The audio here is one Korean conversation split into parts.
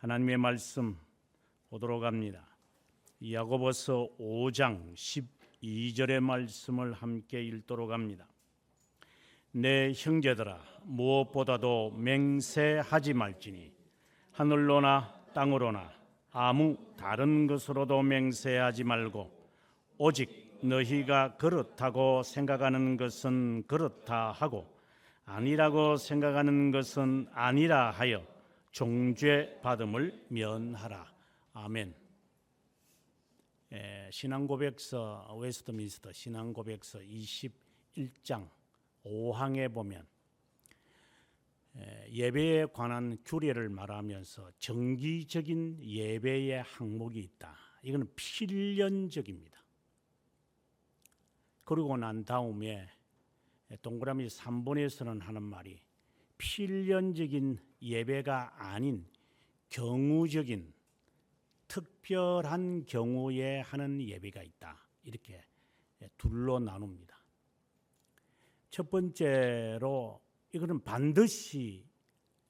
하나님의 말씀 보도록 합니다. 야고보서 5장 12절의 말씀을 함께 읽도록 합니다. 내 형제들아, 무엇보다도 맹세하지 말지니 하늘로나 땅으로나 아무 다른 것으로도 맹세하지 말고 오직 너희가 그렇다고 생각하는 것은 그렇다 하고 아니라고 생각하는 것은 아니라 하여 정죄 받음을 면하라. 아멘. 신앙고백서 웨스트민스터 신앙고백서 21장 5항에 보면 예배에 관한 규례를 말하면서 정기적인 예배의 항목이 있다. 이거는 필연적입니다. 그리고 난 다음에 동그라미 3번에서는 하는 말이 필연적인 예배가 아닌 경우적인 특별한 경우에 하는 예배가 있다. 이렇게 둘로 나눕니다. 첫 번째로 이거는 반드시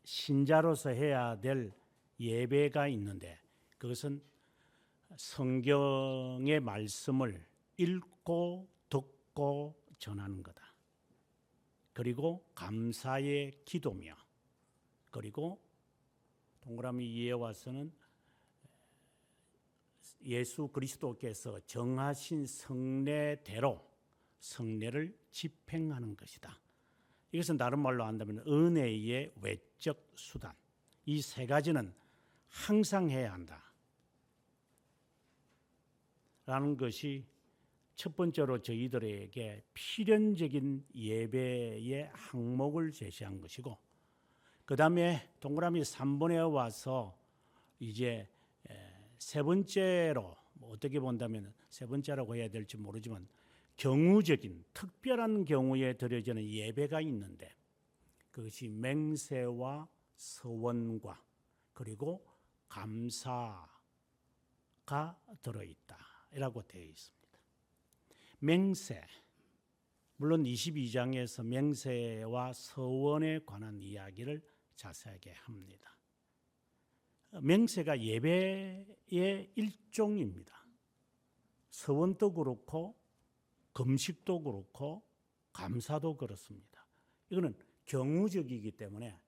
신자로서 해야 될 예배가 있는데 그것은 성경의 말씀을 읽고 듣고 전하는 거다. 그리고 감사의 기도며 그리고 동그라미 2에 와서는 예수 그리스도께서 정하신 성례대로 성례를 집행하는 것이다. 이것은 다른 말로 한다면 은혜의 외적 수단. 이 세 가지는 항상 해야 한다. 라는 것이 첫 번째로 저희들에게 필연적인 예배의 항목을 제시한 것이고 그 다음에 동그라미 3번에 와서 이제 세 번째로 어떻게 본다면 세 번째라고 해야 될지 모르지만 경우적인 특별한 경우에 드려지는 예배가 있는데 그것이 맹세와 서원과 그리고 감사가 들어있다라고 되어 있습니다. 맹세, 물론 22장에서 맹세와 서원에 관한 이야기를 자세하게 합니다. 맹세가 예배의 일종입니다. 서원도 그렇고 금식도 그렇고 감사도 그렇습니다. 이거는 경우적이기 때문에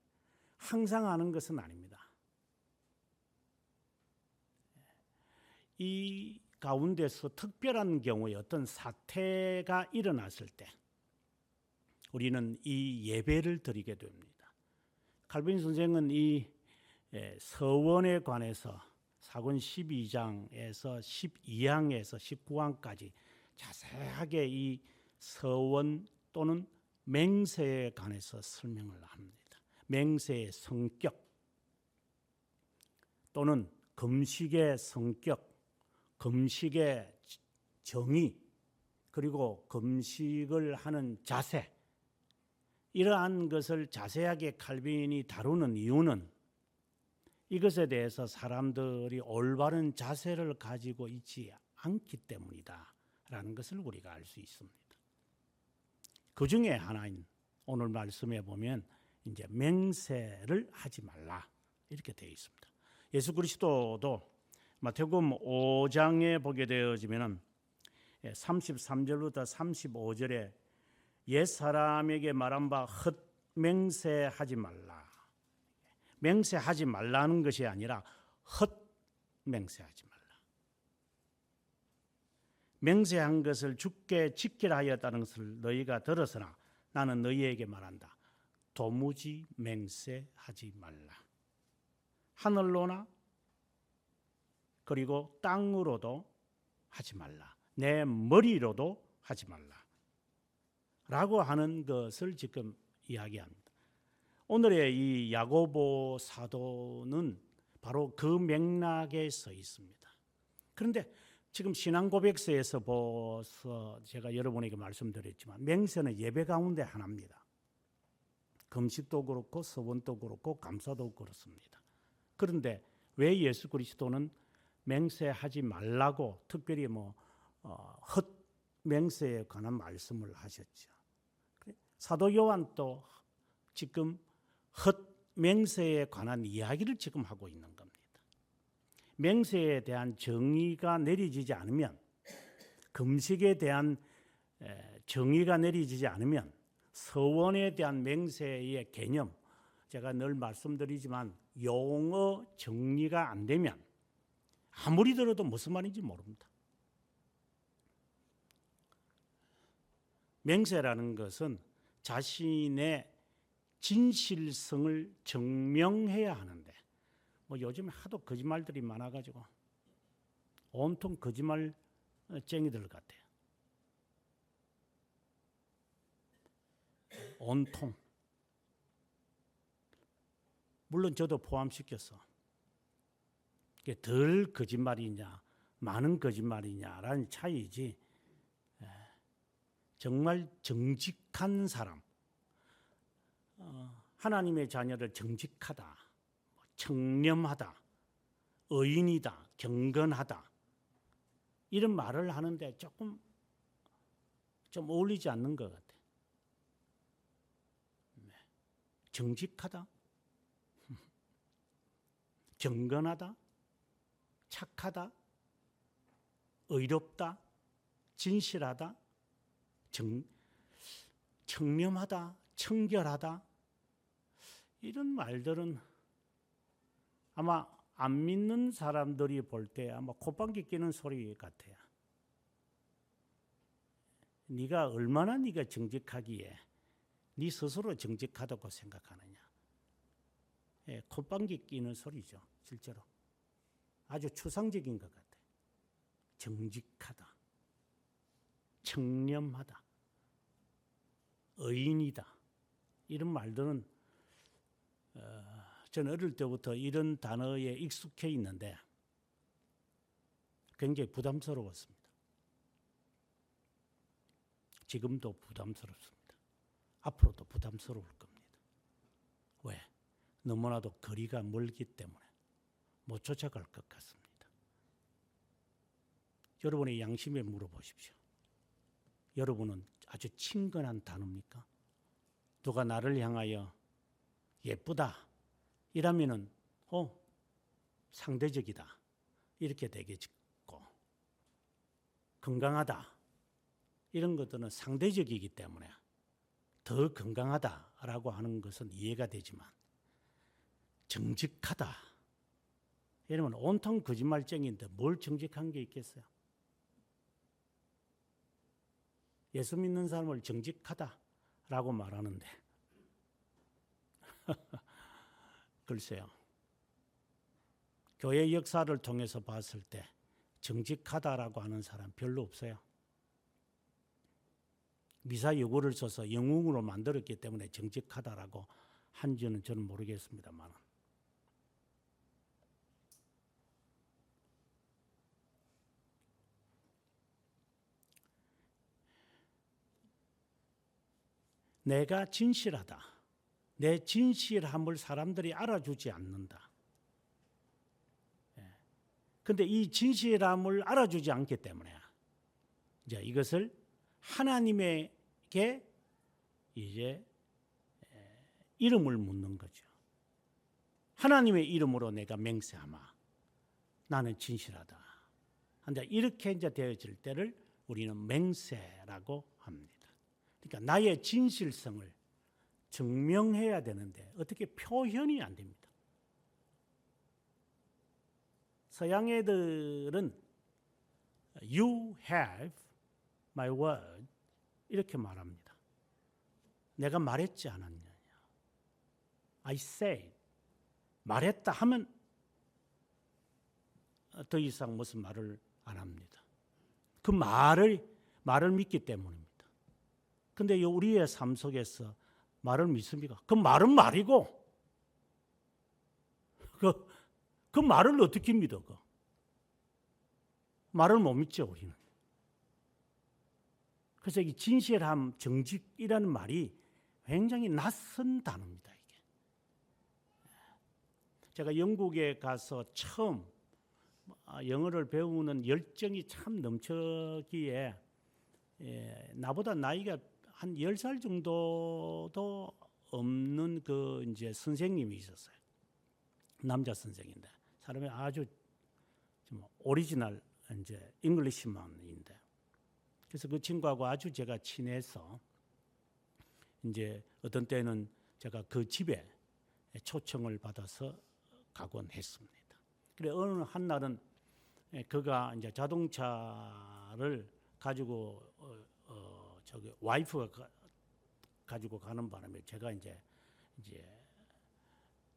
항상 하는 것은 아닙니다. 이 가운데서 특별한 경우에 어떤 사태가 일어났을 때 우리는 이 예배를 드리게 됩니다. 칼빈 선생은 이 서원에 관해서 사권 12장에서 12항에서 19항까지 자세하게 이 서원 또는 맹세에 관해서 설명을 합니다. 맹세의 성격 또는 금식의 성격, 금식의 정의, 그리고 금식을 하는 자세, 이러한 것을 자세하게 칼빈이 다루는 이유는 이것에 대해서 사람들이 올바른 자세를 가지고 있지 않기 때문이다라는 것을 우리가 알 수 있습니다. 그 중에 하나인 오늘 말씀에 보면 이제 맹세를 하지 말라 이렇게 되어 있습니다. 예수 그리스도도 마태복음 5장에 보게 되어지면 33절부터 35절에 옛 사람에게 말한 바 헛맹세하지 말라. 맹세하지 말라는 것이 아니라 헛맹세하지 말라. 맹세한 것을 주께 지키라 하였다는 것을 너희가 들었으나 나는 너희에게 말한다. 도무지 맹세하지 말라. 하늘로나 그리고 땅으로도 하지 말라. 내 머리로도 하지 말라. 라고 하는 것을 지금 이야기합니다. 오늘의 이 야고보 사도는 바로 그 맥락에 서 있습니다. 그런데 지금 신앙고백서에서 보서 제가 여러분에게 말씀드렸지만 맹세는 예배 가운데 하나입니다. 금식도 그렇고 서원도 그렇고 감사도 그렇습니다. 그런데 왜 예수 그리스도는 맹세하지 말라고 특별히 헛맹세에 관한 말씀을 하셨죠. 사도 요한도 지금 헛맹세에 관한 이야기를 지금 하고 있는 겁니다. 맹세에 대한 정의가 내려지지 않으면, 금식에 대한 정의가 내려지지 않으면 서원에 대한 맹세의 개념, 제가 늘 말씀드리지만 용어 정리가 안 되면 아무리 들어도 무슨 말인지 모릅니다. 맹세라는 것은 자신의 진실성을 증명해야 하는데, 뭐 요즘에 하도 거짓말들이 많아가지고 온통 거짓말쟁이들 같아요. 온통. 물론 저도 포함시켜서 이게 덜 거짓말이냐 많은 거짓말이냐라는 차이지, 정말 정직한 사람, 하나님의 자녀를 정직하다, 청렴하다, 의인이다, 경건하다, 이런 말을 하는데 조금 좀 어울리지 않는 것 같아요. 정직하다, 경건하다, 착하다, 의롭다, 진실하다, 청렴하다, 청결하다, 이런 말들은 아마 안 믿는 사람들이 볼 때 아마 콧방귀 뀌는 소리 같아요. 네가 얼마나 네가 정직하기에 네 스스로 정직하다고 생각하느냐. 콧방귀 뀌는 소리죠. 실제로 아주 추상적인 것 같아요. 정직하다, 청렴하다, 의인이다, 이런 말들은 저는 어릴 때부터 이런 단어에 익숙해 있는데 굉장히 부담스러웠습니다. 지금도 부담스럽습니다. 앞으로도 부담스러울 겁니다. 왜? 너무나도 거리가 멀기 때문에 못 쫓아갈 것 같습니다. 여러분의 양심에 물어보십시오. 여러분은 아주 친근한 단어입니까? 누가 나를 향하여 예쁘다 이라면은 상대적이다 이렇게 되겠고, 건강하다 이런 것들은 상대적이기 때문에 더 건강하다라고 하는 것은 이해가 되지만, 정직하다 이러면 온통 거짓말쟁이인데 뭘 정직한 게 있겠어요? 예수 믿는 사람을 정직하다라고 말하는데 글쎄요, 교회 역사를 통해서 봤을 때 정직하다라고 하는 사람 별로 없어요. 미사 여구를 써서 영웅으로 만들었기 때문에 정직하다라고 한지는 저는 모르겠습니다만, 내가 진실하다, 내 진실함을 사람들이 알아주지 않는다. 그런데 이 진실함을 알아주지 않기 때문에 이제 이것을 하나님에게 이제 이름을 묻는 거죠. 하나님의 이름으로 내가 맹세하마 나는 진실하다. 근데 이렇게 이제 되어질 때를 우리는 맹세라고 합니다. 그러니까 나의 진실성을 증명해야 되는데 어떻게 표현이 안 됩니다. 서양 애들은 You have my word 이렇게 말합니다. 내가 말했지 않았느냐. I said. 말했다 하면 더 이상 무슨 말을 안 합니다. 그 말을 믿기 때문입니다. 근데 우리의 삶 속에서 말을 믿습니까? 그 말은 말이고 그 말을 어떻게 믿어? 말을 못 믿죠, 우리는. 그래서 이 진실함, 정직이라는 말이 굉장히 낯선 단어입니다, 이게. 제가 영국에 가서 처음 영어를 배우는 열정이 참 넘쳐기에 나보다 나이가 한 10살 정도도 없는 그 이제 선생님이 있었어요. 남자 선생인데 사람이 아주 좀 오리지널 이제 잉글리시만인데, 그래서 그 친구하고 아주 제가 친해서 이제 어떤 때는 제가 그 집에 초청을 받아서 가곤 했습니다. 그래 어느 한 날은 그가 이제 자동차를 가지고 저기 와이프가 가지고 가는 바람에 제가 이제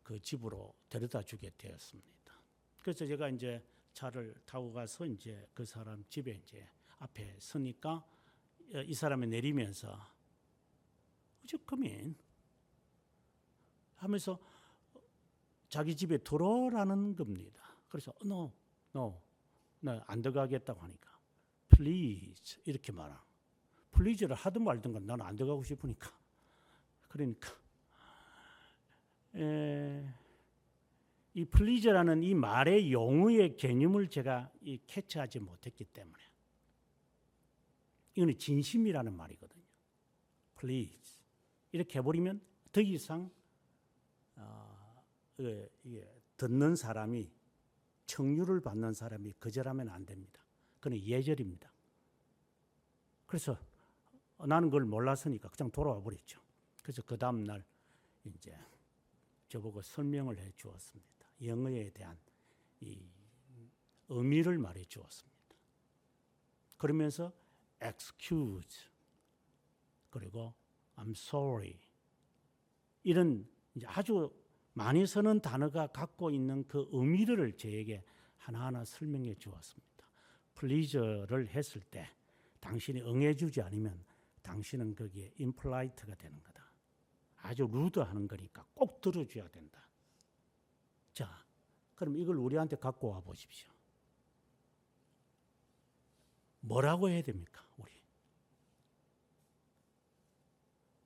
그 집으로 데려다 주게 되었습니다. 그래서 제가 이제 차를 타고 가서 이제 그 사람 집에 이제 앞에 서니까 이 사람이 내리면서 Would you come in? 하면서 자기 집에 들어오라는 겁니다. 그래서 No, 나 안 들어가겠다고 하니까 Please 이렇게 말하는. Please를 하든 말든 건 나는 안 들어가고 싶으니까. 그러니까 이 please라는 이 말의 용어의 개념을 제가 캐치하지 못했기 때문에, 이거는 진심이라는 말이거든요. Please 이렇게 해버리면 더 이상 듣는 사람이, 청유를 받는 사람이 거절하면 안 됩니다. 그건 예절입니다. 그래서 나는 그걸 몰랐으니까 그냥 돌아와 버렸죠. 그래서 그 다음 날 이제 저보고 설명을 해 주었습니다. 영어에 대한 이 의미를 말해 주었습니다. 그러면서 excuse 그리고 I'm sorry 이런 이제 아주 많이 쓰는 단어가 갖고 있는 그 의미를 저에게 하나하나 설명해 주었습니다. please를 했을 때 당신이 응해주지 않으면 당신은 거기에 impolite가 되는 거다. 아주 루드하는 거니까 꼭 들어줘야 된다. 자, 그럼 이걸 우리한테 갖고 와 보십시오. 뭐라고 해야 됩니까, 우리?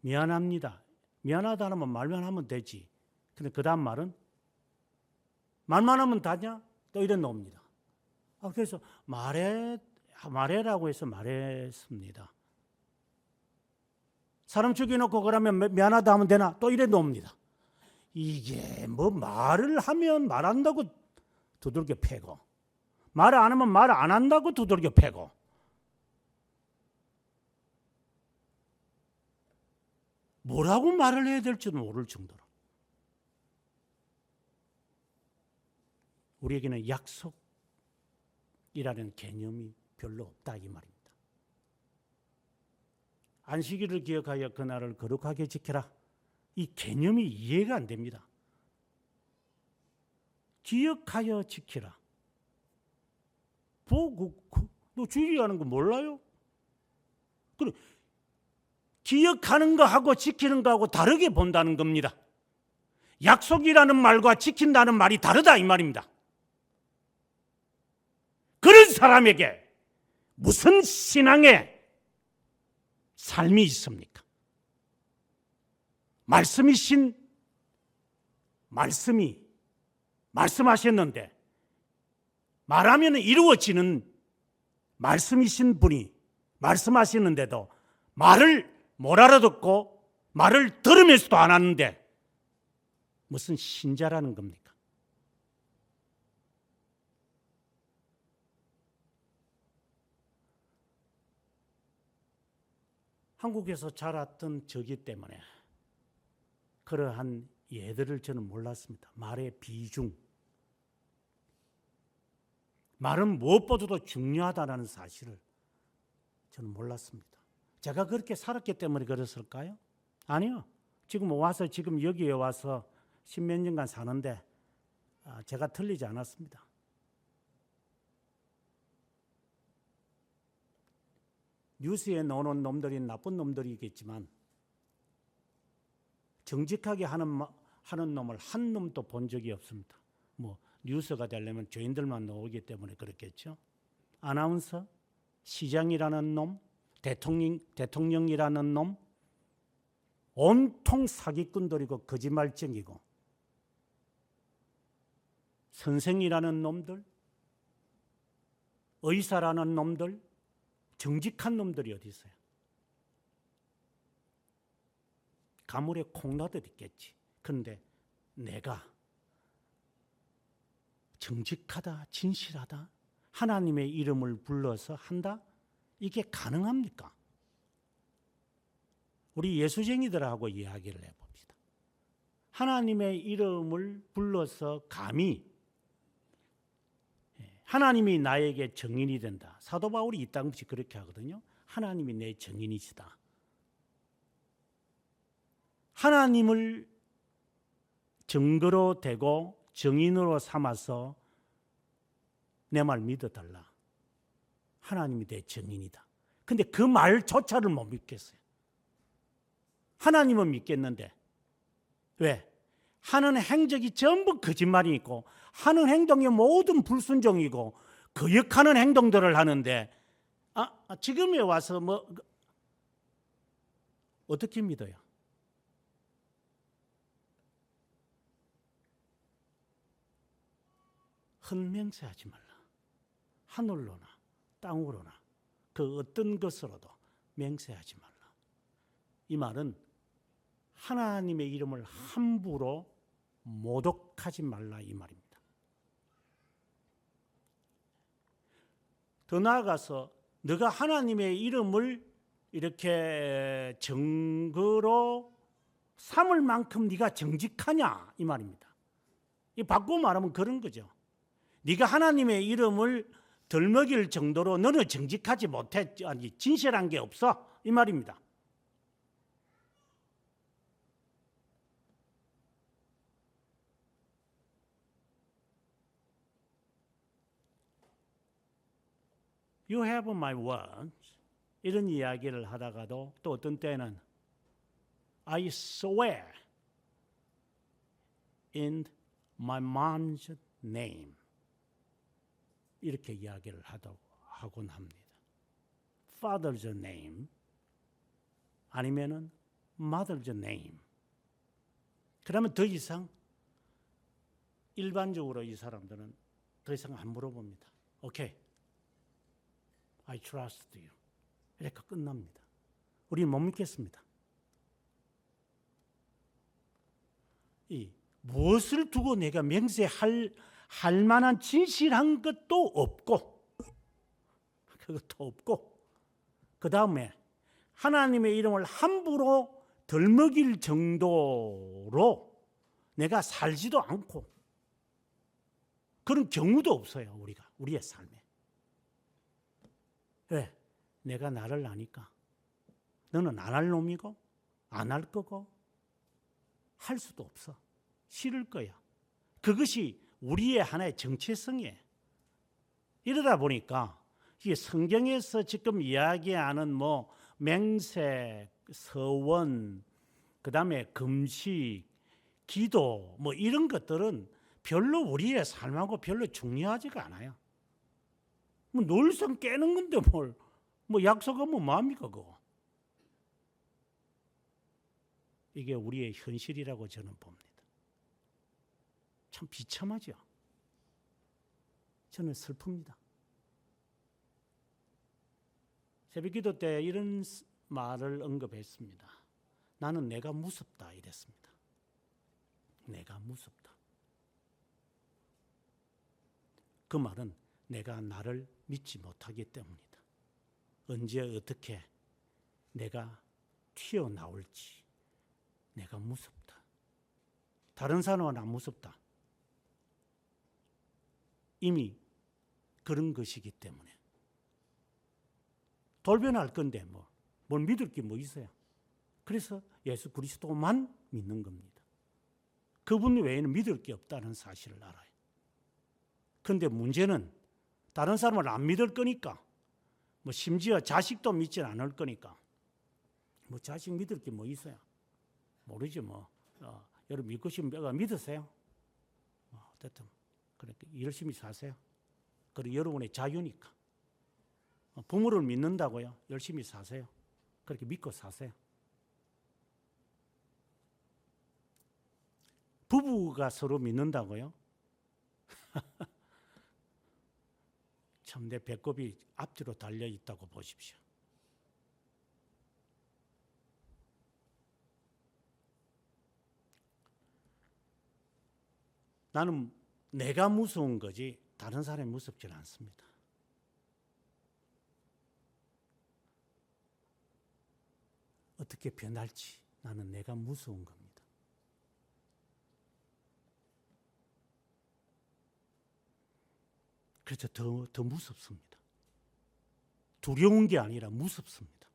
미안합니다. 미안하다 하면 말만 하면 되지. 근데 그 다음 말은 말만 하면 다냐? 또 이래 놓습니다. 그래서 말해라고 해서 말했습니다. 사람 죽여놓고 그러면 미안하다 하면 되나? 또 이래 놓습니다. 이게 뭐 말을 하면 말한다고 두들겨 패고, 말을 안 하면 말 안 한다고 두들겨 패고, 뭐라고 말을 해야 될지도 모를 정도로 우리에게는 약속이라는 개념이 별로 없다 이 말입니다. 안식일을 기억하여 그날을 거룩하게 지켜라. 이 개념이 이해가 안 됩니다. 기억하여 지키라. 너 주의하는 거 몰라요? 그래, 기억하는 거하고 지키는 거하고 다르게 본다는 겁니다. 약속이라는 말과 지킨다는 말이 다르다 이 말입니다. 그런 사람에게 무슨 신앙의 삶이 있습니까? 말씀이 말씀하셨는데 말하면 이루어지는 말씀이신 분이 말씀하시는데도 말을 못 알아듣고 말을 들으면서도 안 하는데 무슨 신자라는 겁니까? 한국에서 자랐던 저기 때문에 그러한 예들을 저는 몰랐습니다. 말의 비중, 말은 무엇보다도 중요하다는 사실을 저는 몰랐습니다. 제가 그렇게 살았기 때문에 그랬을까요? 아니요. 지금 여기에 와서 십몇 년간 사는데 제가 틀리지 않았습니다. 뉴스에 나오는 놈들이 나쁜 놈들이겠지만 정직하게 하는 놈을 한 놈도 본 적이 없습니다. 뭐 뉴스가 되려면 죄인들만 나오기 때문에 그렇겠죠. 아나운서, 시장이라는 놈, 대통령이라는 놈, 온통 사기꾼들이고 거짓말쟁이고, 선생이라는 놈들, 의사라는 놈들, 정직한 놈들이 어디 있어요? 가물에 콩나듯 있겠지. 그런데 내가 정직하다, 진실하다, 하나님의 이름을 불러서 한다? 이게 가능합니까? 우리 예수쟁이들하고 이야기를 해봅시다. 하나님의 이름을 불러서 감히 하나님이 나에게 증인이 된다. 사도 바울이 이 땅없이 그렇게 하거든요. 하나님이 내 증인이시다. 하나님을 증거로 대고 증인으로 삼아서 내 말 믿어달라. 하나님이 내 증인이다. 근데 그 말조차를 못 믿겠어요. 하나님은 믿겠는데 왜? 하는 행적이 전부 거짓말이고 하는 행동이 모든 불순종이고 거역하는 행동들을 하는데 지금에 와서 뭐 어떻게 믿어요? 헛맹세하지 말라. 하늘로나 땅으로나 그 어떤 것으로도 맹세하지 말라. 이 말은 하나님의 이름을 함부로 모독하지 말라 이 말입니다. 더 나아가서 너가 하나님의 이름을 이렇게 증거로 삼을 만큼 네가 정직하냐 이 말입니다. 이 바꾸고 말하면 그런 거죠. 네가 하나님의 이름을 덜먹일 정도로 너는 정직하지 못했, 아니 진실한 게 없어 이 말입니다. You have my words. 이런 이야기를 하다가도 또 어떤 때는 I swear in my mom's name. 이렇게 이야기를 하곤 합니다. Father's name 아니면은 Mother's name. 그러면 더 이상 일반적으로 이 사람들은 더 이상 안 물어봅니다. 오케이. I trust you. 이렇게 끝납니다. 우리는 못 믿겠습니다. 이 무엇을 두고 내가 맹세할 만한 진실한 것도 없고 그것도 없고 그 다음에 하나님의 이름을 함부로 덜먹일 정도로 내가 살지도 않고 그런 경우도 없어요. 우리의 삶에. 왜? 내가 나를 아니까. 너는 안 할 놈이고 안 할 거고 할 수도 없어. 싫을 거야. 그것이 우리의 하나의 정체성이에요. 이러다 보니까 이게 성경에서 지금 이야기하는 뭐 맹세, 서원, 그다음에 금식, 기도 뭐 이런 것들은 별로 우리의 삶하고 별로 중요하지가 않아요. 뭐 늘상 깨는 건데 뭐 약속하면 뭐합니까 그거. 이게 우리의 현실이라고 저는 봅니다. 참 비참하죠. 저는 슬픕니다. 새벽기도 때 이런 말을 언급했습니다. 나는 내가 무섭다 이랬습니다. 내가 무섭다. 그 말은 내가 나를 믿지 못하기 때문이다. 언제 어떻게 내가 튀어나올지 내가 무섭다. 다른 사람은 안 무섭다. 이미 그런 것이기 때문에 돌변할 건데 뭘 믿을 게 뭐 있어요. 그래서 예수 그리스도만 믿는 겁니다. 그분 외에는 믿을 게 없다는 사실을 알아요. 그런데 문제는 다른 사람을 안 믿을 거니까 뭐 심지어 자식도 믿지 않을 거니까 뭐 자식 믿을 게 뭐 있어요. 모르죠 뭐. 여러분 믿고 싶으면 믿으세요. 어쨌든 그렇게 열심히 사세요. 그리고 여러분의 자유니까. 부모를 믿는다고요. 열심히 사세요. 그렇게 믿고 사세요. 부부가 서로 믿는다고요? 참 내 배꼽이 앞뒤로 달려 있다고 보십시오. 나는 내가 무서운 거지 다른 사람이 무섭지 않습니다. 어떻게 변할지 나는 내가 무서운 겁니다. 그래서 더 무섭습니다. 두려운 게 아니라 무섭습니다.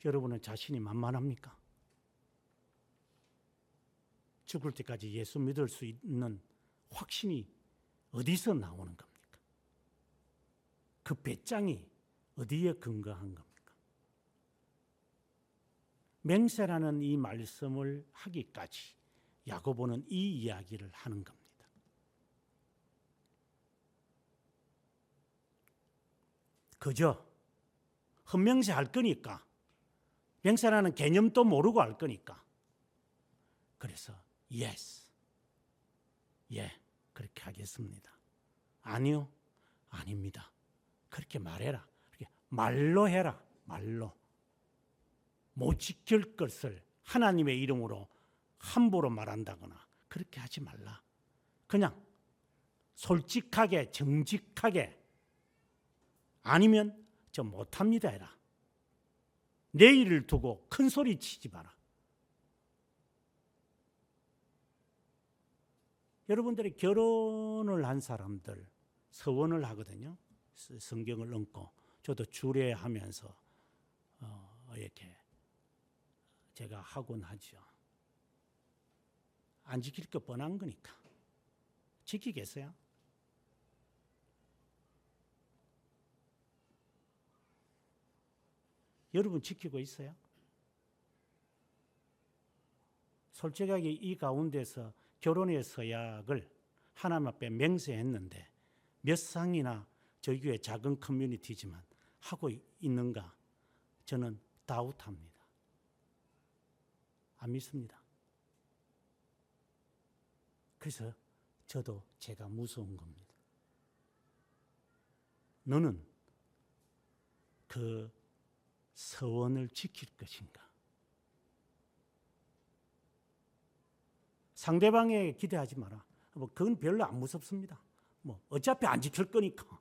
여러분은 자신이 만만합니까? 죽을 때까지 예수 믿을 수 있는 확신이 어디서 나오는 겁니까? 그 배짱이 어디에 근거한 겁니까? 맹세라는 이 말씀을 하기까지 야고보는 이 이야기를 하는 겁니다. 그저 헛맹세 할 거니까, 맹세라는 개념도 모르고 할 거니까, 그래서 yes, 예, 그렇게 하겠습니다. 아니요, 아닙니다. 그렇게 말해라. 그렇게 말로 해라. 말로. 못 지킬 것을 하나님의 이름으로 함부로 말한다거나 그렇게 하지 말라. 그냥 솔직하게 정직하게, 아니면 저 못합니다 해라. 내일을 두고 큰 소리 치지 마라. 여러분들이 결혼을 한 사람들 서원을 하거든요. 성경을 얹고 저도 주례하면서 이렇게 제가 하곤 하죠. 안 지킬 거 뻔한 거니까. 지키겠어요? 여러분 지키고 있어요? 솔직하게 이 가운데서 결혼의 서약을 하나님 앞에 맹세했는데 몇 상이나 저희 교회 작은 커뮤니티지만 하고 있는가? 저는 다웃합니다. 안 믿습니다. 그래서 저도 제가 무서운 겁니다. 너는 그 서원을 지킬 것인가? 상대방에게 기대하지 마라. 그건 별로 안 무섭습니다. 어차피 안 지킬 거니까.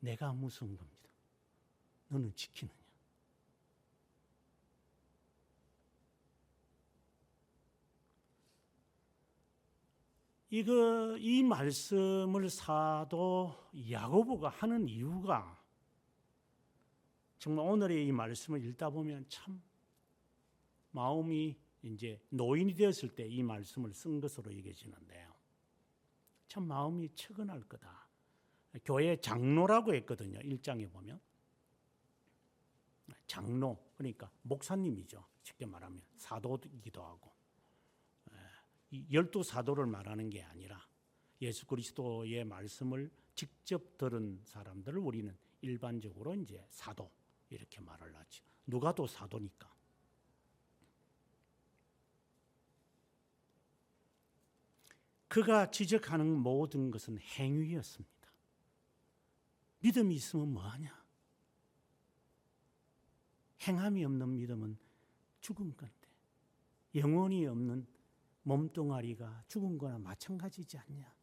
내가 무서운 겁니다. 너는 지키느냐? 이 말씀을 사도 야고보가 하는 이유가 정말 오늘의 이 말씀을 읽다 보면 참 마음이 이제 노인이 되었을 때 이 말씀을 쓴 것으로 여겨지는데요. 참 마음이 측은할 거다. 교회 장로라고 했거든요. 1장에 보면. 장로, 그러니까 목사님이죠. 쉽게 말하면 사도이기도 하고. 12사도를 말하는 게 아니라 예수 그리스도의 말씀을 직접 들은 사람들을 우리는 일반적으로 이제 사도 이렇게 말을 하죠. 누가도 사도니까. 그가 지적하는 모든 것은 행위였습니다. 믿음이 있으면 뭐하냐? 행함이 없는 믿음은 죽은 건데, 영혼이 없는 몸뚱아리가 죽은 거나 마찬가지지 않냐?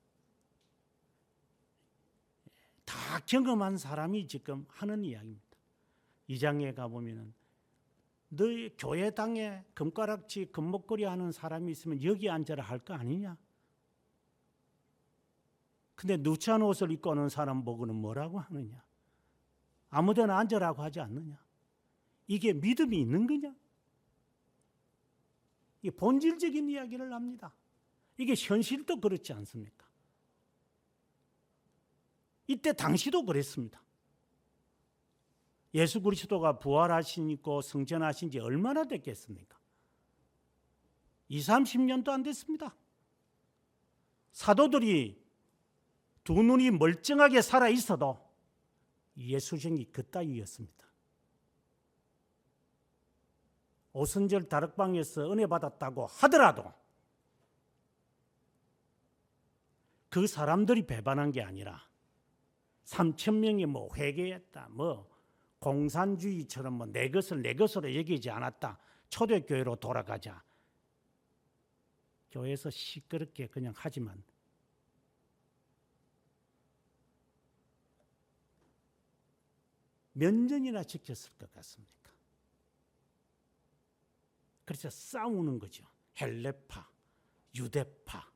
다 경험한 사람이 지금 하는 이야기입니다. 2장에 가보면은 너희 교회당에 금가락지 금목걸이 하는 사람이 있으면 여기 앉아라 할 거 아니냐? 근데 누추한 옷을 입고 오는 사람 보고는 뭐라고 하느냐? 아무데나 앉으라고 하지 않느냐? 이게 믿음이 있는 거냐? 이게 본질적인 이야기를 합니다. 이게 현실도 그렇지 않습니까? 이때 당시도 그랬습니다. 예수 그리스도가 부활하시고 승천하신 지 얼마나 됐겠습니까? 20-30년도 안 됐습니다. 사도들이 두 눈이 멀쩡하게 살아 있어도 예수쟁이 그따위였습니다. 오순절 다락방에서 은혜 받았다고 하더라도 그 사람들이 배반한 게 아니라 3,000명이 회개했다, 공산주의처럼 내 것을 내 것으로 여기지 않았다, 초대교회로 돌아가자, 교회에서 시끄럽게 그냥 하지만 몇 년이나 지켰을 것 같습니까? 그래서 싸우는 거죠. 헬레파, 유대파.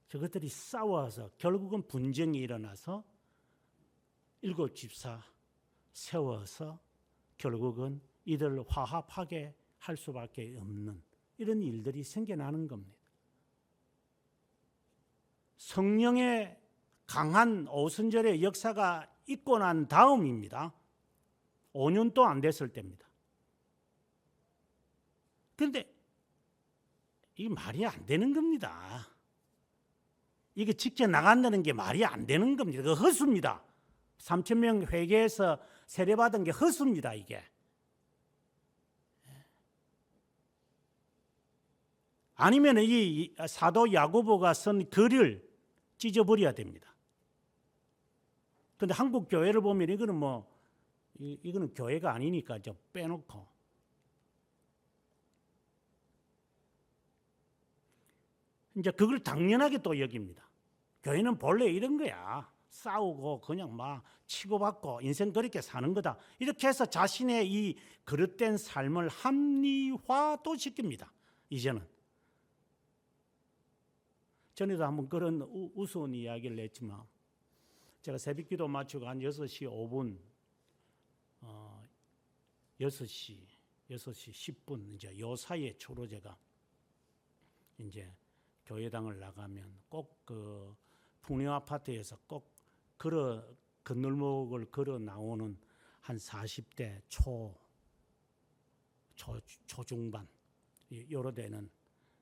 저것들이 싸워서 결국은 분쟁이 일어나서 7집사 세워서 결국은 이들을 화합하게 할 수밖에 없는 이런 일들이 생겨나는 겁니다. 성령의 강한 오순절의 역사가 있고 난 다음입니다. 5년도 안 됐을 때입니다. 그런데 이게 말이 안 되는 겁니다. 이게 지켜나간다는 게 말이 안 되는 겁니다. 그 헛수입니다. 3,000명 회개해서 세례받은 게 헛수입니다. 이게. 아니면 이 사도 야고보가 쓴 글을 찢어버려야 됩니다. 그런데 한국 교회를 보면 이거는 교회가 아니니까 좀 빼놓고 이제 그걸 당연하게 또 여깁니다. 교회는 본래 이런 거야. 싸우고 그냥 막 치고받고 인생 그렇게 사는 거다. 이렇게 해서 자신의 이 그릇된 삶을 합리화도 시킵니다. 이제는. 전에도 한번 그런 우스운 이야기를 했지만 제가 새벽기도 마치고 한 6시 5분 6시 10분 이제 요 사이에 주로 제가 이제 교회당을 나가면 꼭 그 풍령 아파트에서 꼭 건널목을 걸어 나오는 한 40대 초중반 요러 되는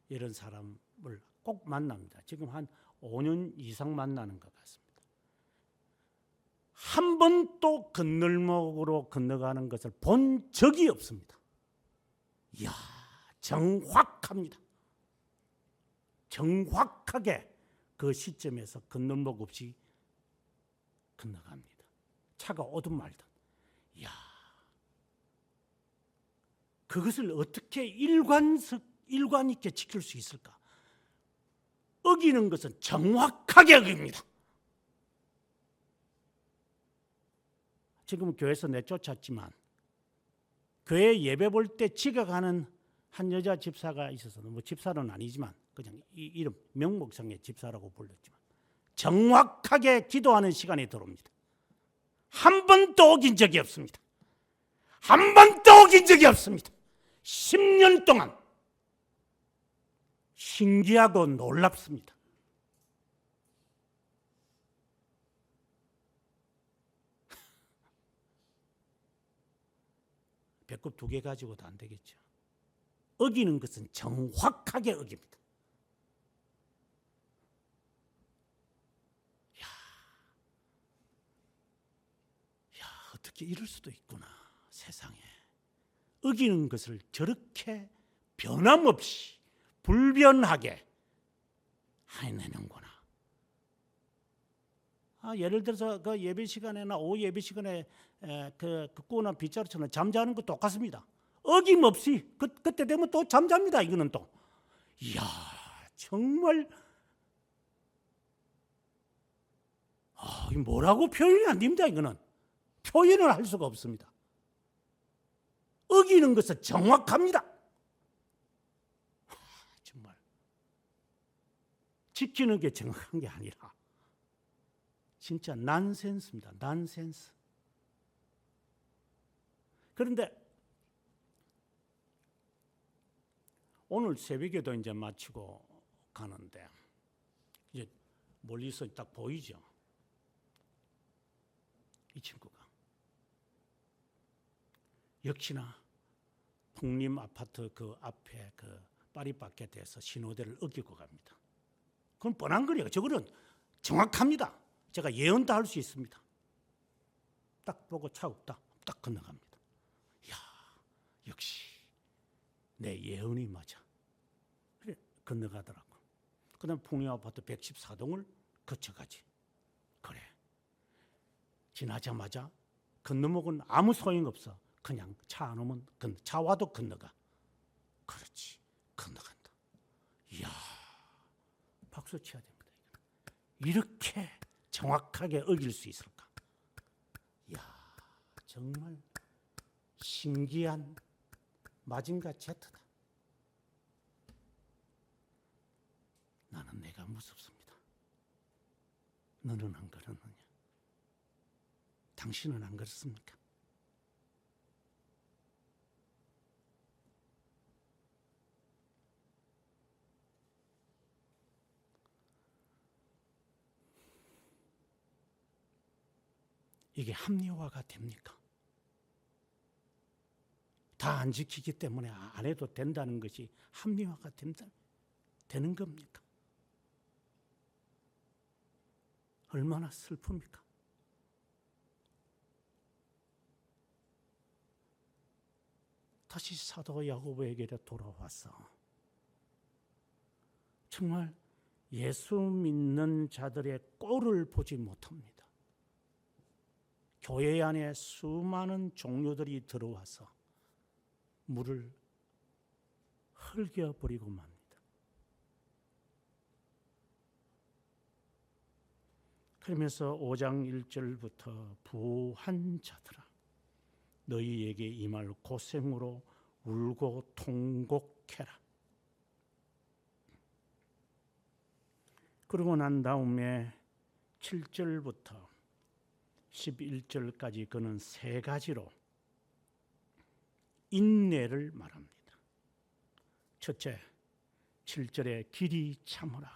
이런 사람을 꼭 만납니다. 지금 한 5년 이상 만나는 것 같습니다. 한 번도 건널목으로 건너가는 것을 본 적이 없습니다. 이야, 정확합니다. 정확하게 그 시점에서 건널목 없이 건너갑니다. 차가 오든 말든. 이야, 그것을 어떻게 일관 있게 지킬 수 있을까? 어기는 것은 정확하게 어깁니다. 지금 교회에서 내쫓았지만 교회 예배 볼 때 지각하는 한 여자 집사가 있어서 뭐 집사는 아니지만 그냥 이름 명목상의 집사라고 불렀지만 정확하게 기도하는 시간이 들어옵니다. 한 번도 어긴 적이 없습니다. 한 번도 어긴 적이 없습니다. 10년 동안 신기하고 놀랍습니다. 배꼽 2개 가지고도 안 되겠죠. 어기는 것은 정확하게 어깁니다. 야, 어떻게 이럴 수도 있구나. 세상에. 어기는 것을 저렇게 변함없이 불변하게 해내는구나. 예를 들어서 그 예배 시간에나 오후 예배 시간에 그 꾸는 빗자루처럼 잠자는 거 똑같습니다. 어김없이 그때 되면 또 잠잡니다. 이거는 또. 이야, 정말 뭐라고 표현이 안 됩니다. 이거는 표현을 할 수가 없습니다. 어기는 것은 정확합니다. 정말 지키는 게 정확한 게 아니라 진짜 난센스입니다. 난센스. 그런데 오늘 새벽에도 이제 마치고 가는데 이제 멀리서 딱 보이죠. 이 친구가 역시나 풍림 아파트 그 앞에 그 파리바게트에서 신호대를 어기고 갑니다. 그건 뻔한 거예요. 저거는 정확합니다. 제가 예언도 할 수 있습니다. 딱 보고 차 없다. 딱 건너갑니다. 이야, 역시 내 예언이 맞아. 그래, 건너가더라고. 그 다음 풍림 아파트 114동을 거쳐가지. 그래. 지나자마자 건너목은 아무 소용없어. 그냥 차 안 오면 차 와도 건너가. 그렇지. 건너간다. 이야, 박수 쳐야 됩니다. 이렇게 정확하게 어길 수 있을까? 이야, 정말 신기한 마징가 제트다. 나는 내가 무섭습니다. 너는 안 그러느냐? 당신은 안 그렇습니까? 이게 합리화가 됩니까? 다 안 지키기 때문에 안 해도 된다는 것이 합리화가 되는 겁니까? 얼마나 슬픕니까? 다시 사도 야고보에게 돌아와서 정말 예수 믿는 자들의 꼴을 보지 못합니다. 교회 안에 수많은 종류들이 들어와서 물을 흘겨버리고 맙니다. 그러면서 5장 1절부터 부한 자들아 너희에게 임할 고생으로 울고 통곡해라. 그러고 난 다음에 7절부터 11절까지 그는 세 가지로 인내를 말합니다. 첫째, 7절에 길이 참으라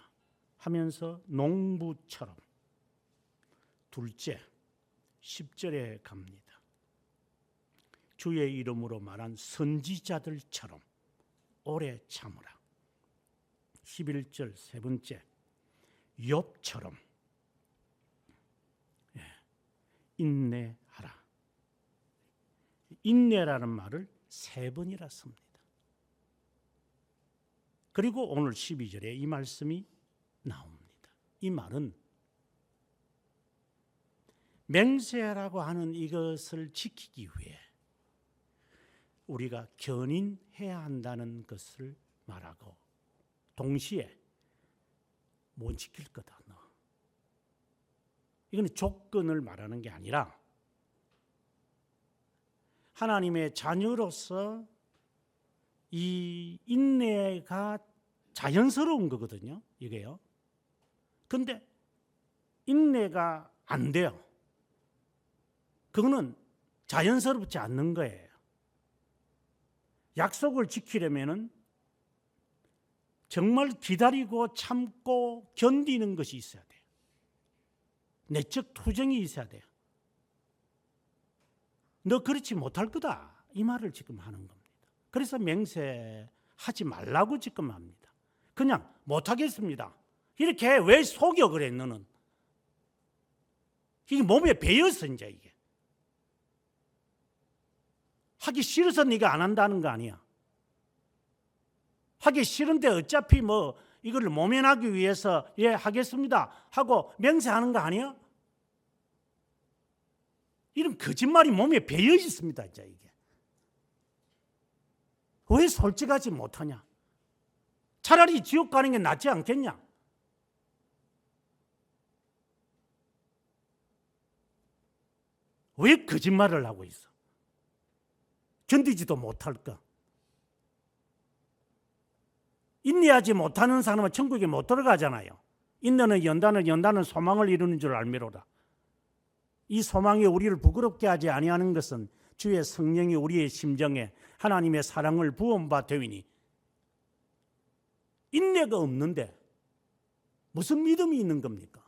하면서 농부처럼. 둘째, 10절에 갑니다. 주의 이름으로 말한 선지자들처럼 오래 참으라. 11절 세 번째, 욥처럼 인내하라. 인내라는 말을 세 번이나 씁니다. 그리고 오늘 12절에 이 말씀이 나옵니다. 이 말은 맹세라고 하는 이것을 지키기 위해 우리가 견인해야 한다는 것을 말하고 동시에 못 지킬 거다. 너. 이건 조건을 말하는 게 아니라 하나님의 자녀로서 이 인내가 자연스러운 거거든요. 이게요. 근데 인내가 안 돼요. 그거는 자연스럽지 않는 거예요. 약속을 지키려면은 정말 기다리고 참고 견디는 것이 있어야 돼요. 내적 투정이 있어야 돼요. 너 그렇지 못할 거다. 이 말을 지금 하는 겁니다. 그래서 맹세하지 말라고 지금 합니다. 그냥 못하겠습니다. 이렇게 왜 속여 그래 너는. 이게 몸에 배였어 이제 이게. 하기 싫어서 네가 안 한다는 거 아니야. 하기 싫은데 어차피 뭐 이걸 모면하기 위해서 예 하겠습니다 하고 맹세하는 거 아니야? 이런 거짓말이 몸에 배어 있습니다. 이제 이게. 왜 솔직하지 못하냐? 차라리 지옥 가는 게 낫지 않겠냐? 왜 거짓말을 하고 있어? 견디지도 못할까? 인내하지 못하는 사람은 천국에 못 들어가잖아요. 인내는 연다는 소망을 이루는 줄 알미로라. 이 소망이 우리를 부끄럽게 하지 아니하는 것은 주의 성령이 우리의 심정에 하나님의 사랑을 부음바 되이니 인내가 없는데 무슨 믿음이 있는 겁니까?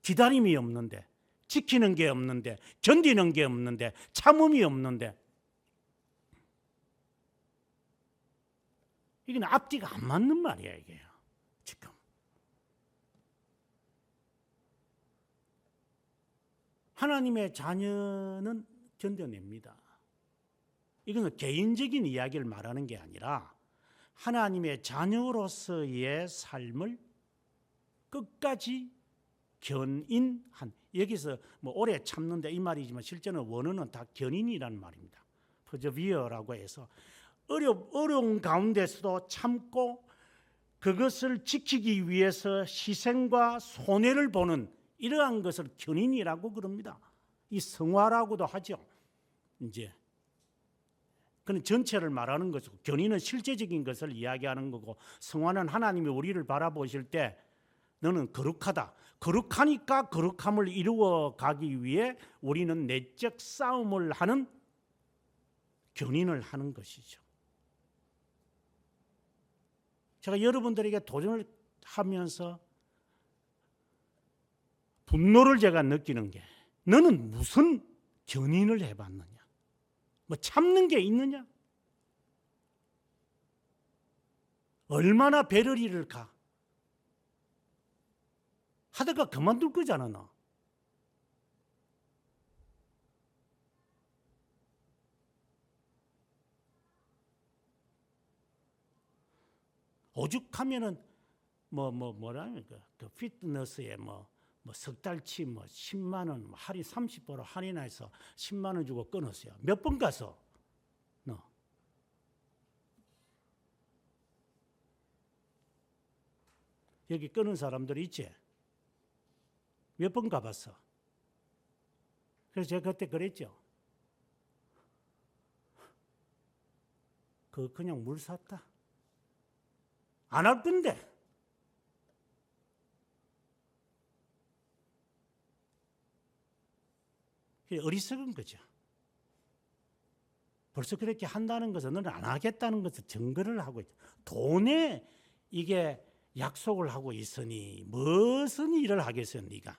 기다림이 없는데 지키는 게 없는데 견디는 게 없는데 참음이 없는데 이건 앞뒤가 안 맞는 말이야 이게 지금. 하나님의 자녀는 견뎌냅니다. 이건 개인적인 이야기를 말하는 게 아니라 하나님의 자녀로서의 삶을 끝까지 견인한, 여기서 뭐 오래 참는다 이 말이지만 실제는 원어는 다 견인이라는 말입니다. persevere라고 해서 어려운 가운데서도 참고 그것을 지키기 위해서 희생과 손해를 보는 이러한 것을 견인이라고 그럽니다. 이 성화라고도 하죠. 이제 그는 전체를 말하는 것이고 견인은 실제적인 것을 이야기하는 거고 성화는 하나님이 우리를 바라보실 때 너는 거룩하다. 거룩하니까 거룩함을 이루어 가기 위해 우리는 내적 싸움을 하는 견인을 하는 것이죠. 제가 여러분들에게 도전을 하면서 분노를 제가 느끼는 게 너는 무슨 견인을 해봤느냐? 뭐 참는 게 있느냐? 얼마나 배럴이를 가? 하다가 그만둘 거잖아 너. 오죽하면은 뭐라니까 그 피트너스에 석 달치 10만 원 할인 30% 할인해서 10만 원 주고 끊었어요. 몇 번 가서 너 여기 끊은 사람들 있지? 몇 번 가봤어. 그래서 제가 그때 그랬죠. 그냥 물 샀다. 안 할 건데. 어리석은 거죠. 벌써 그렇게 한다는 것은 너는 안 하겠다는 것을 증거를 하고 있죠. 돈에 이게 약속을 하고 있으니 무슨 일을 하겠어요, 네가?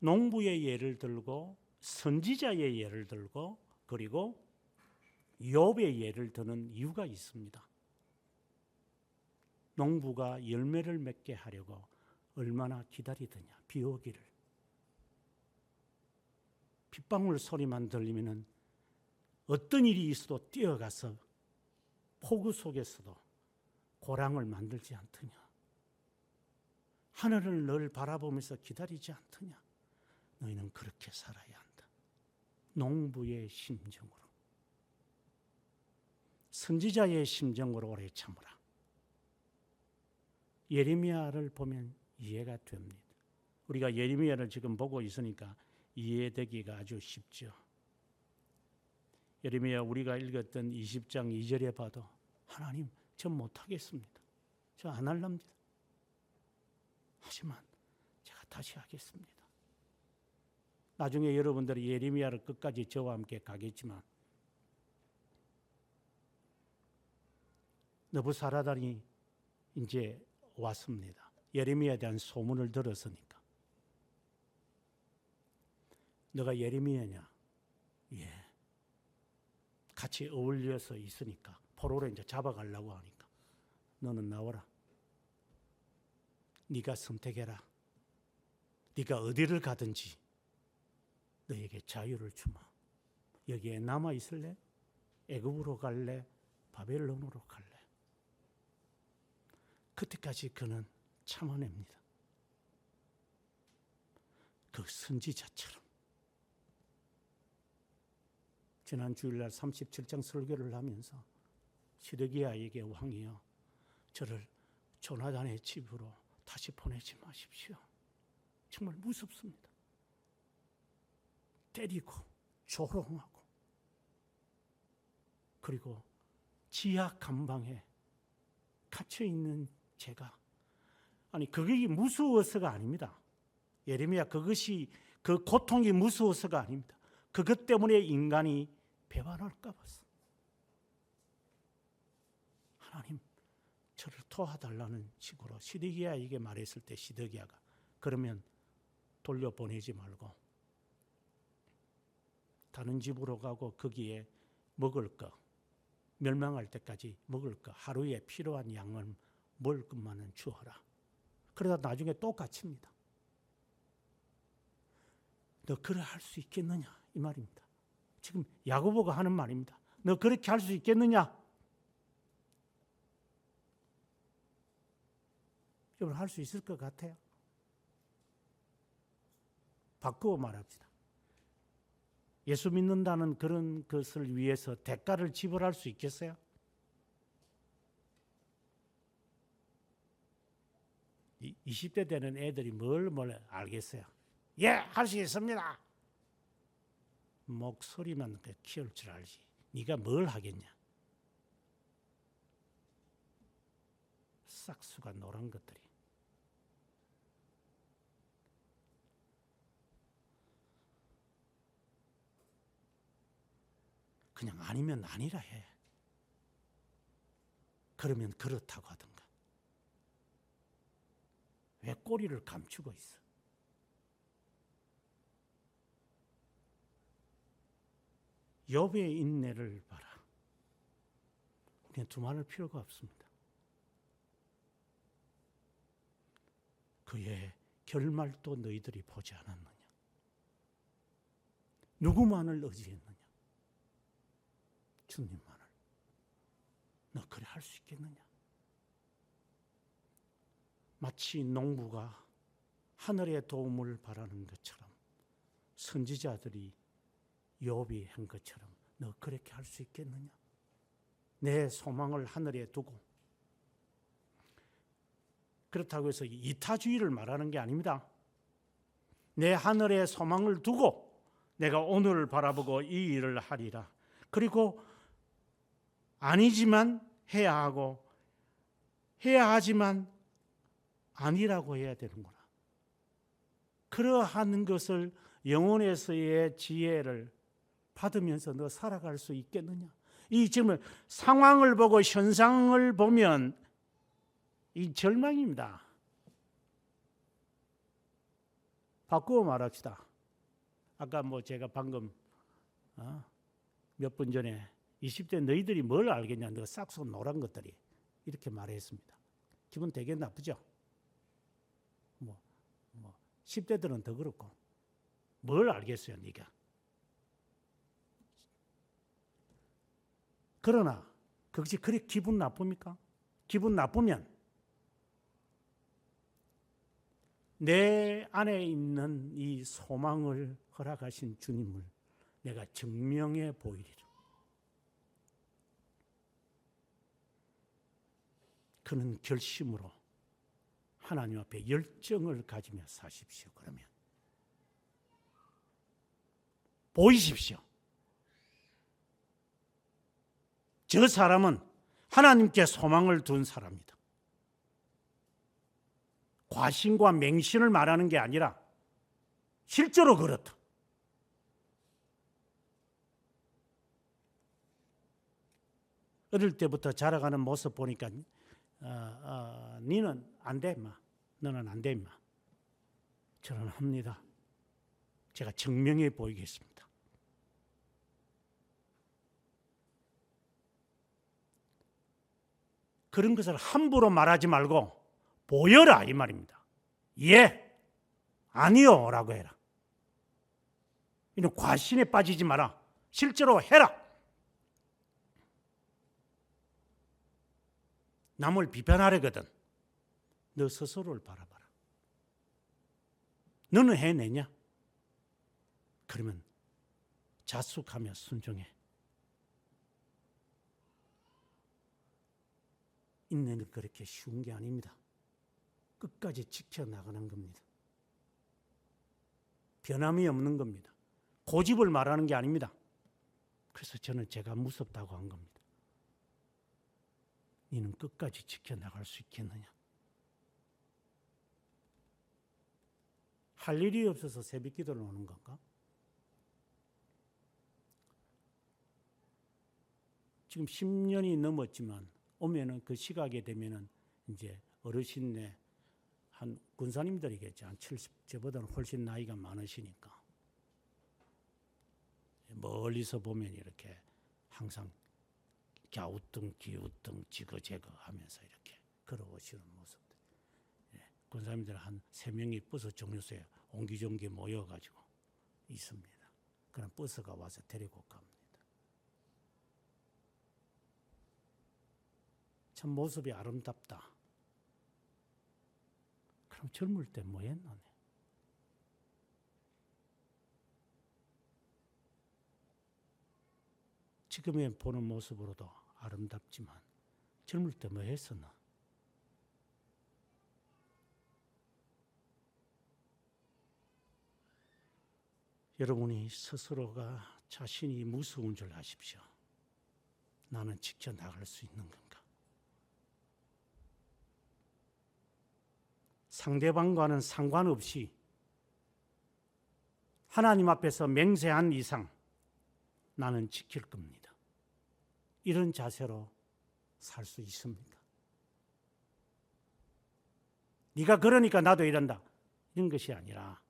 농부의 예를 들고 선지자의 예를 들고 그리고 욥의 예를 드는 이유가 있습니다. 농부가 열매를 맺게 하려고 얼마나 기다리더냐, 비 오기를. 빗방울 소리만 들리면은 어떤 일이 있어도 뛰어가서 폭우 속에서도 고랑을 만들지 않더냐. 하늘을 늘 바라보면서 기다리지 않더냐. 너희는 그렇게 살아야 한다. 농부의 심정으로, 선지자의 심정으로 오래 참으라. 예레미야를 보면 이해가 됩니다. 우리가 예레미야를 지금 보고 있으니까 이해되기가 아주 쉽죠. 예레미야 우리가 읽었던 20장 2절에 봐도 하나님 저 못하겠습니다. 저 안 할랍니다. 하지만 제가 다시 하겠습니다. 나중에 여러분들이 예레미야를 끝까지 저와 함께 가겠지만 느부사라단이 이제 왔습니다. 예레미야에 대한 소문을 들었으니까. 너가 예레미야냐? 예. 같이 어울려서 있으니까 포로로 이제 잡아가려고 하니까 너는 나와라. 네가 선택해라. 네가 어디를 가든지 너에게 자유를 주마. 여기에 남아 있을래? 애굽으로 갈래? 바벨론으로 갈래? 그때까지 그는 참아냅니다. 그 선지자처럼. 지난 주일날 37장 설교를 하면서 시드기야에게 왕이여 저를 조나단의 집으로 다시 보내지 마십시오. 정말 무섭습니다. 때리고 조롱하고 그리고 지하 감방에 갇혀있는 제가 아니 그게 무서워서가 아닙니다. 예레미야 그것이 그 고통이 무서워서가 아닙니다. 그것 때문에 인간이 배반할까 봐서 하나님 저를 도와달라는 식으로 시드기야에게 말했을 때 시드기야가 그러면 돌려보내지 말고 다른 집으로 가고 거기에 먹을 거 멸망할 때까지 먹을 거 하루에 필요한 양을 먹을 것만은 주어라. 그러다 나중에 또 갇힙니다. 너 그래 할 수 있겠느냐 이 말입니다. 지금 야고보가 하는 말입니다. 너 그렇게 할 수 있겠느냐? 여러분 할 수 있을 것 같아요? 바꾸어 말합시다. 예수 믿는다는 그런 것을 위해서 대가를 지불할 수 있겠어요? 20대 되는 애들이 뭘 알겠어요? 예, 할 수 있습니다. 목소리만 키울 줄 알지. 네가 뭘 하겠냐? 싹수가 노란 것들이. 그냥 아니면 아니라 해. 그러면 그렇다고 하든가. 왜 꼬리를 감추고 있어? 욥의 인내를 봐라. 우리는 두말할 필요가 없습니다. 그의 결말도 너희들이 보지 않았느냐? 누구만을 의지했느냐? 주님만을. 너 그래 할 수 있겠느냐? 마치 농부가 하늘의 도움을 바라는 것처럼 선지자들이 욥이 한 것처럼 너 그렇게 할 수 있겠느냐? 내 소망을 하늘에 두고. 그렇다고 해서 이타주의를 말하는 게 아닙니다. 내 하늘에 소망을 두고 내가 오늘을 바라보고 이 일을 하리라. 그리고 아니지만 해야 하고 해야 하지만 아니라고 해야 되는구나. 그러한 것을 영혼에서의 지혜를 받으면서 너 살아갈 수 있겠느냐? 이 지금 상황을 보고 현상을 보면 이 절망입니다. 바꾸어 말합시다. 아까 제가 방금 몇 분 전에 20대 너희들이 뭘 알겠냐? 너 싹수 노란 것들이 이렇게 말했습니다. 기분 되게 나쁘죠? 10대들은 더 그렇고 뭘 알겠어요, 네가? 그러나 그것이 그리 기분 나쁩니까? 기분 나쁘면 내 안에 있는 이 소망을 허락하신 주님을 내가 증명해 보이리라. 그는 결심으로 하나님 앞에 열정을 가지며 사십시오. 그러면 보이십시오. 저 사람은 하나님께 소망을 둔 사람이다. 과신과 맹신을 말하는 게 아니라 실제로 그렇다. 어릴 때부터 자라가는 모습 보니까 니는 안 돼, 임마. 너는 안 돼, 임마. 저는 합니다. 제가 증명해 보이겠습니다. 그런 것을 함부로 말하지 말고 보여라 이 말입니다. 예, 아니요 라고 해라. 이런 과신에 빠지지 마라. 실제로 해라. 남을 비판하려거든. 너 스스로를 바라봐라. 너는 해내냐? 그러면 자숙하며 순종해. 인내는 그렇게 쉬운 게 아닙니다. 끝까지 지켜나가는 겁니다. 변함이 없는 겁니다. 고집을 말하는 게 아닙니다. 그래서 저는 제가 무섭다고 한 겁니다. 너는 끝까지 지켜나갈 수 있겠느냐? 할 일이 없어서 새벽 기도를 오는 건가? 지금 10년이 넘었지만 오면은 그 시각에 되면은 이제 어르신네 한 군사님들이겠죠. 한 70, 저보다는 훨씬 나이가 많으시니까 멀리서 보면 이렇게 항상 갸우뚱 기우뚱 지거재거 하면서 이렇게 걸어오시는 모습들. 군사님들 한 3명이 버스 정류소에 옹기종기 모여가지고 있습니다. 그럼 버스가 와서 데리고 갑니다. 참 모습이 아름답다. 그럼 젊을 때 뭐 했나? 지금의 보는 모습으로도 아름답지만 젊을 때 뭐 했었나? 여러분이 스스로가 자신이 무서운 줄 아십시오. 나는 지켜나갈 수 있는 건가? 상대방과는 상관없이 하나님 앞에서 맹세한 이상 나는 지킬 겁니다. 이런 자세로 살 수 있습니까? 네가 그러니까 나도 이런다. 이런 것이 아니라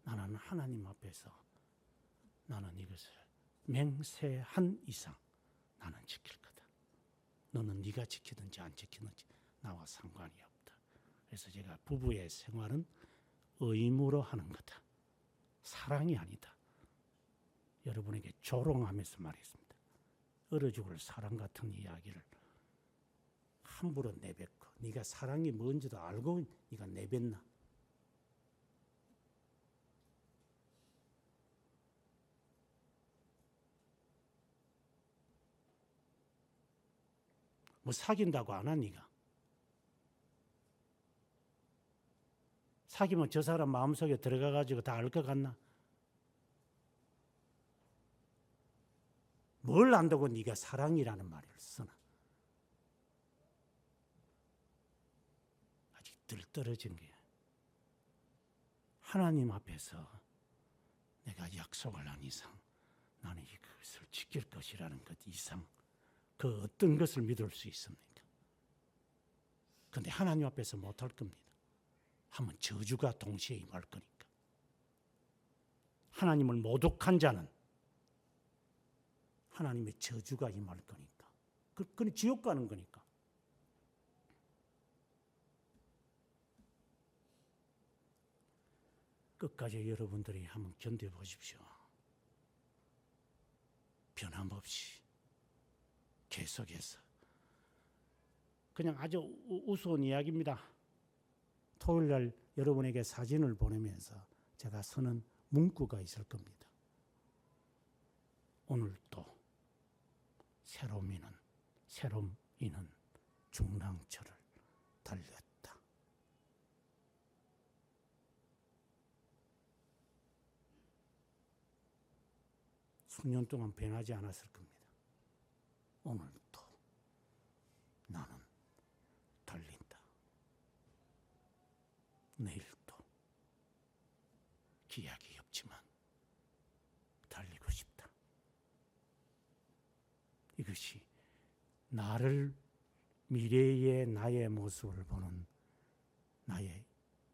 나는 하나님 앞에서 나는 이것을 맹세한 이상 나는 지킬 거다. 너는 네가 지키든지 안 지키든지 나와 상관이 없다. 그래서 제가 부부의 생활은 의무로 하는 거다. 사랑이 아니다. 여러분에게 조롱하면서 말했습니다. 얼어 죽을 사랑 같은 이야기를 함부로 내뱉고 네가 사랑이 뭔지도 알고 네가 내뱉나? 뭐 사귄다고 안 하니까. 사귀면 저 사람 마음속에 들어가가지고 다 알 것 같나? 뭘 안다고 네가 사랑이라는 말을 쓰나? 아직 덜 떨어진 게 하나님 앞에서 내가 약속을 한 이상 나는 이것을 지킬 것이라는 것 이상 그 어떤 것을 믿을 수 있습니까? 그런데 하나님 앞에서 못할 겁니다. 하면 저주가 동시에 임할 거니까. 하나님을 모독한 자는 하나님의 저주가 임할 거니까. 그건 지옥 가는 거니까. 끝까지 여러분들이 한번 견뎌보십시오. 변함없이 계속해서. 그냥 아주 우스운 이야기입니다. 토요일 날 여러분에게 사진을 보내면서 제가 쓰는 문구가 있을 겁니다. 오늘도 새롬 이는 중랑천을 달렸다. 수년 동안 변하지 않았을 겁니다. 오늘도 나는 달린다. 내일도 기약이 없지만 달리고 싶다. 이것이 나를 미래의 나의 모습을 보는 나의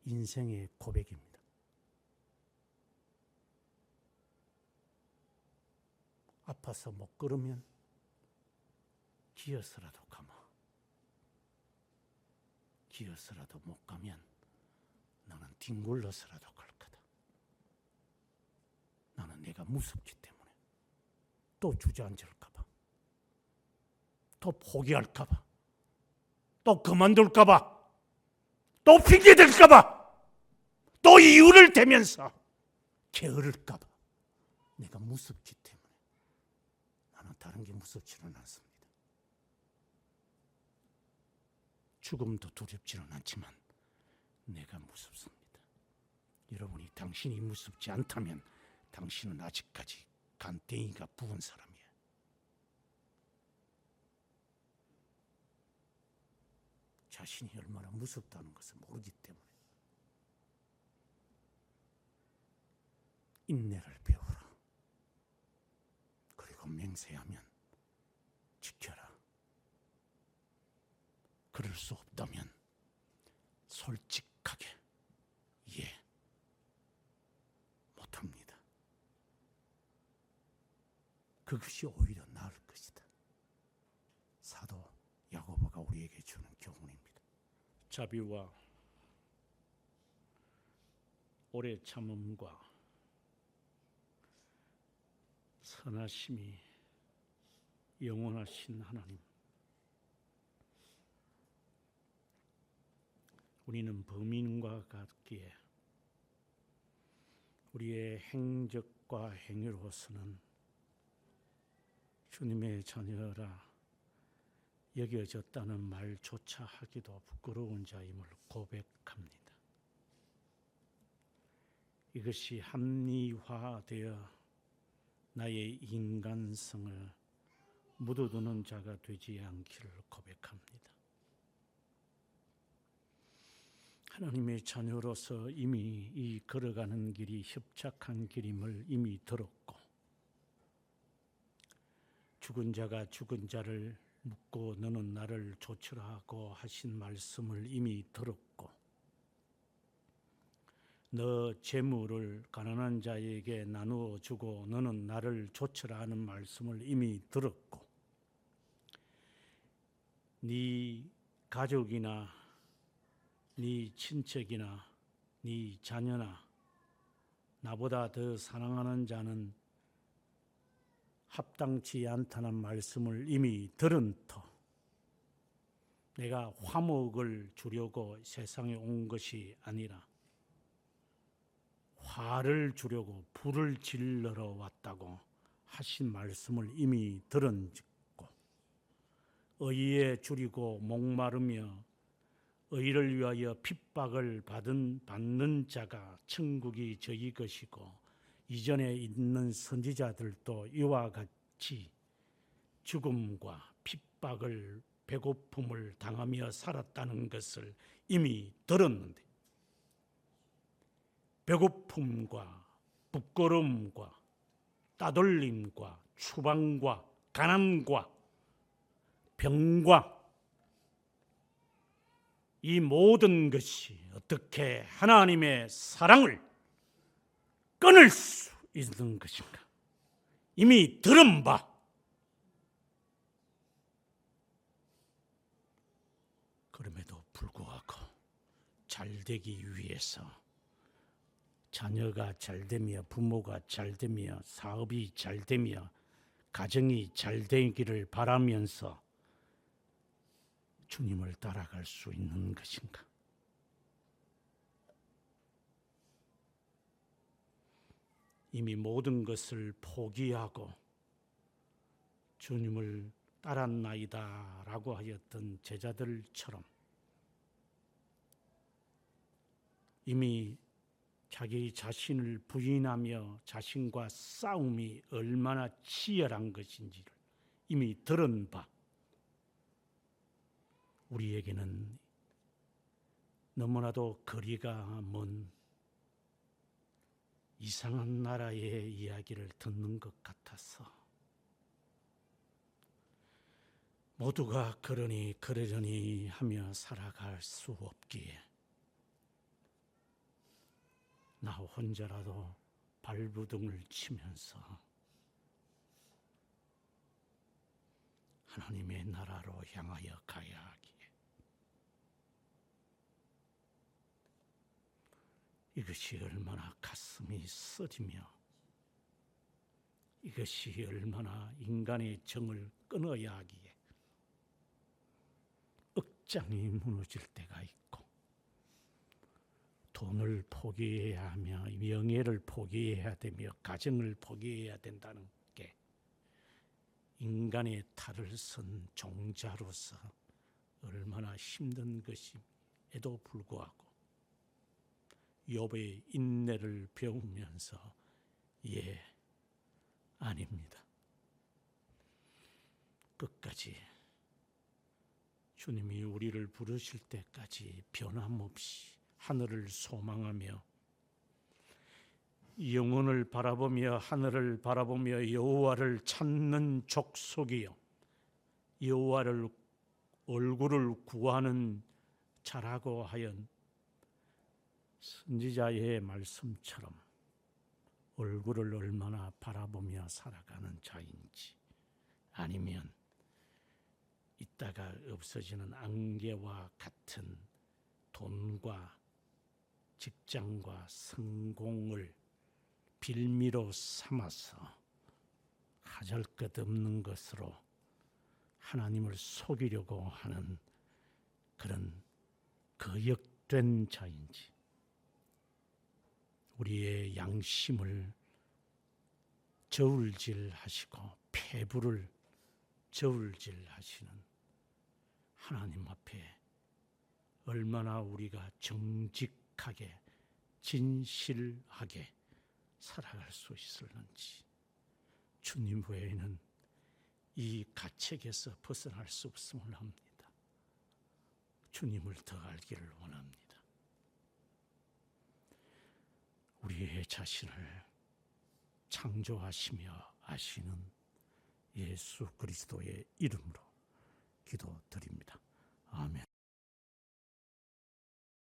인생의 고백입니다. 아파서 못 걸으면 기어서라도 가마. 기어서라도 못 가면 나는 뒹굴러서라도 갈 거다. 나는 내가 무섭기 때문에 또 주저앉을까 봐. 또 포기할까 봐. 또 그만둘까 봐. 또 핑계댈까 봐. 또 이유를 대면서 게으를까 봐. 내가 무섭기 때문에 나는 다른 게 무섭지는 않습니다. 죽음도 두렵지는 않지만 내가 무섭습니다. 여러분이 당신이 무섭지 않다면 당신은 아직까지 간땡이가 부은 사람이에요. 자신이 얼마나 무섭다는 것을 모르기 때문에 인내를 배우라. 그리고 맹세하면 지켜라. 그럴 수 없다면 솔직하게 예, 못합니다. 그것이 오히려 나을 것이다. 사도 야고보가 우리에게 주는 교훈입니다. 자비와 오래 참음과 선하심이 영원하신 하나님, 우리는 범인과 같기에 우리의 행적과 행위로서는 주님의 자녀라 여겨졌다는 말조차 하기도 부끄러운 자임을 고백합니다. 이것이 합리화되어 나의 인간성을 묻어두는 자가 되지 않기를 고백합니다. 하나님의 자녀로서 이미 이 걸어가는 길이 협착한 길임을 이미 들었고, 죽은 자가 죽은 자를 묻고 너는 나를 조치라고 하신 말씀을 이미 들었고, 너 재물을 가난한 자에게 나누어 주고 너는 나를 조치라 하는 말씀을 이미 들었고, 네 가족이나 네 친척이나 네 자녀나 나보다 더 사랑하는 자는 합당치 않다는 말씀을 이미 들은 터, 내가 화목을 주려고 세상에 온 것이 아니라 화를 주려고 불을 질러러 왔다고 하신 말씀을 이미 들은 짓고, 의에 줄이고 목마르며 의를 위하여 핍박을 받는 자가 천국이 저희 것이고, 이전에 있는 선지자들도 이와 같이 죽음과 핍박을 배고픔을 당하며 살았다는 것을 이미 들었는데, 배고픔과 부끄러움과 따돌림과 추방과 가난과 병과 이 모든 것이 어떻게 하나님의 사랑을 끊을 수 있는 것인가? 이미 들은 바, 그럼에도 불구하고 잘되기 위해서 자녀가 잘되며 부모가 잘되며 사업이 잘되며 가정이 잘되기를 바라면서 주님을 따라갈 수 있는 것인가? 이미 모든 것을 포기하고 주님을 따랐나이다 라고 하였던 제자들처럼 이미 자기 자신을 부인하며 자신과 싸움이 얼마나 치열한 것인지를 이미 들은 바, 우리에게는 너무나도 거리가 먼 이상한 나라의 이야기를 듣는 것 같아서 모두가 그러려니 하며 살아갈 수 없기에 나 혼자라도 발부둥을 치면서 하나님의 나라로 향하여 가야 하기에, 이것이 얼마나 가슴이 쓰리며 이것이 얼마나 인간의 정을 끊어야 하기에 억장이 무너질 때가 있고, 돈을 포기해야 하며 명예를 포기해야 되며 가정을 포기해야 된다는 게 인간의 탈을 쓴 종자로서 얼마나 힘든 것임에도 불구하고 욥의 인내를 배우면서 아닙니다, 끝까지 주님이 우리를 부르실 때까지 변함없이 하늘을 소망하며 영혼을 바라보며 하늘을 바라보며 여호와를 찾는 족속이요, 여호와를 얼굴을 구하는 자라고 하연 선지자의 말씀처럼 얼굴을 얼마나 바라보며 살아가는 자인지, 아니면 있다가 없어지는 안개와 같은 돈과 직장과 성공을 빌미로 삼아서 하잘것없는 것으로 하나님을 속이려고 하는 그런 거역된 자인지, 우리의 양심을 저울질하시고 폐부를 저울질하시는 하나님 앞에 얼마나 우리가 정직하게 진실하게 살아갈 수 있을는지, 주님 외에는 이 가책에서 벗어날 수 없음을 합니다. 주님을 더 알기를 원합니다. 우리의 자신을 창조하시며 아시는 예수 그리스도의 이름으로 기도드립니다. 아멘.